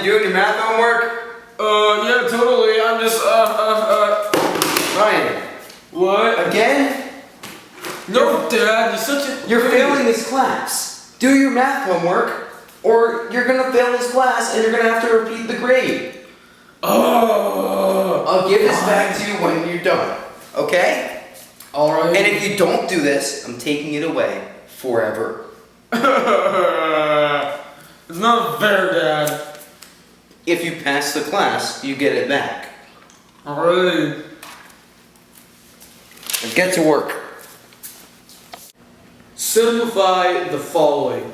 you doing your math homework? Yeah, totally. I'm just, Ryan. What? Again? No, Dad, you're such a... You're failing this class. Do your math homework, or you're gonna fail this class and you're gonna have to repeat the grade. Oh. I'll give this back to you when you're done. Okay? Alright. And if you don't do this, I'm taking it away forever. It's not fair, Dad. If you pass the class, you get it back. Alright. Now get to work. Simplify the following.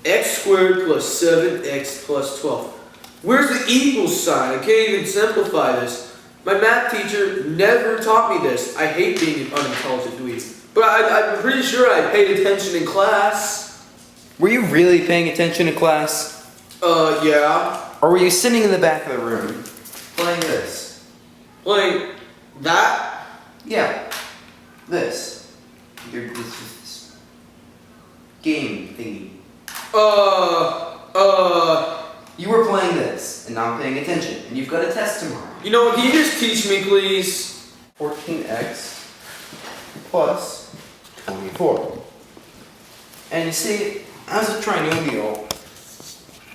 X squared plus 7x plus 12. Where's the equal sign? I can't even simplify this. My math teacher never taught me this. I hate being an unintelligent dweeb. But I'm pretty sure I paid attention in class. Were you really paying attention to class? Yeah. Or were you sitting in the back of the room playing this? Playing that? Yeah. This game thingy. You were playing this and not paying attention, and you've got a test tomorrow. You know what, can you just teach me, please? 14x plus 24. And you see, as a trinomial,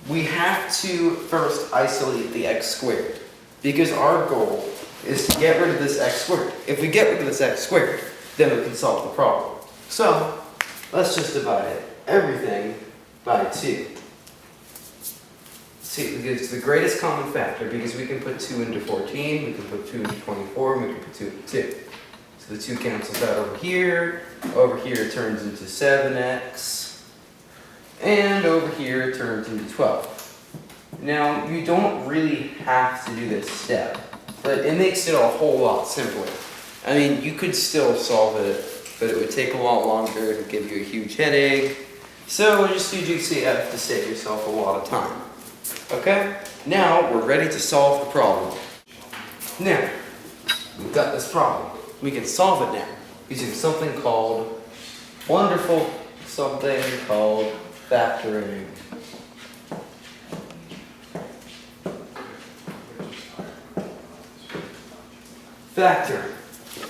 we have to first isolate the x squared, because our goal is to get rid of this x squared. If we get rid of this x squared, then we can solve the problem. So, let's just divide everything by 2. See, it's the greatest common factor because we can put 2 into 14, we can put 2 into 24, and we can put 2 into 2. So the 2 cancels out over here it turns into 7x, and over here it turns into 12. Now, you don't really have to do this step, but it makes it a whole lot simpler. I mean, you could still solve it, but it would take a lot longer, it would give you a huge headache. So just use UCF to save yourself a lot of time. Okay? Now we're ready to solve the problem. Now, we've got this problem. We can solve it now using something called factoring.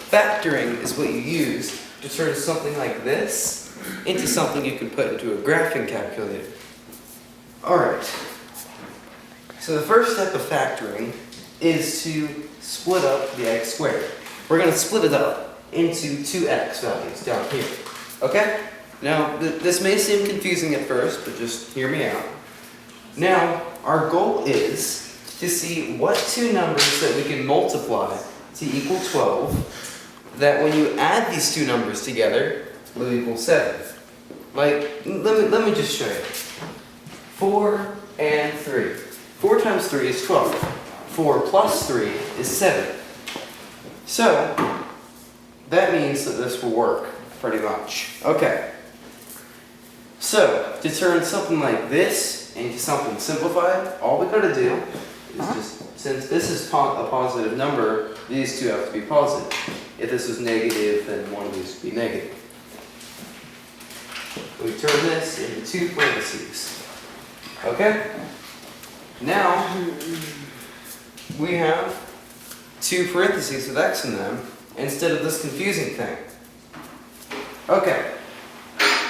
Factoring is what you use to turn something like this into something you can put into a graphing calculator. Alright, so the first step of factoring is to split up the x squared. We're going to split it up into 2x values down here. Okay? Now, this may seem confusing at first, but just hear me out. Now, our goal is to see what 2 numbers that we can multiply to equal 12, that when you add these 2 numbers together, will equal 7. Like, let me just show you. 4 and 3. 4 times 3 is 12. 4 plus 3 is 7. So, that means that this will work, pretty much. Okay. So, to turn something like this into something simplified, all we gotta do is just, since this is a positive number, these 2 have to be positive. If this was negative, then one of these would be negative. We turn this into 2 parentheses. Okay? Now, we have 2 parentheses with x in them instead of this confusing thing. Okay,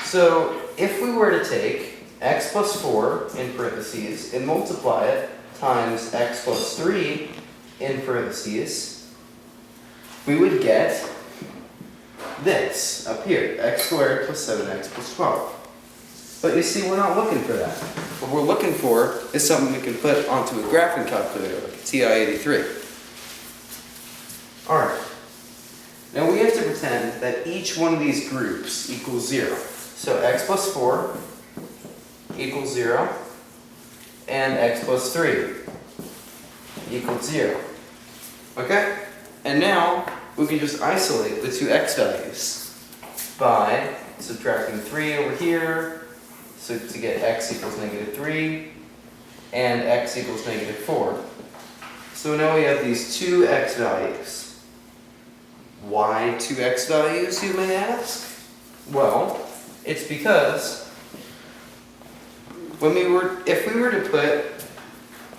so if we were to take x plus 4 in parentheses and multiply it times x plus 3 in parentheses, we would get this up here, x squared plus 7x plus 12. But you see, we're not looking for that. What we're looking for is something we can put onto a graphing calculator, like a TI-83. Alright. Now we have to pretend that each one of these groups equals 0. So x plus 4 equals 0, and x plus 3 equals 0. Okay? And now we can just isolate the 2 x values by subtracting 3 over here, so to get x equals negative 3, and x equals negative 4. So now we have these 2 x values. Why 2 x values, you may ask? Well, it's because if we were to put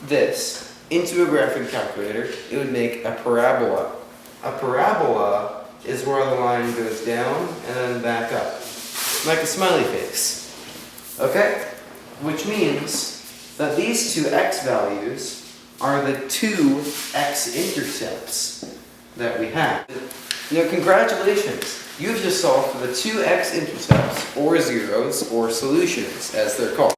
this into a graphing calculator, it would make a parabola. A parabola is where the line goes down and then back up, like a smiley face. Okay? Which means that these two x values are the two x-intercepts that we have. Now, congratulations! You've just solved for the two x-intercepts, or zeros, or solutions, as they're called.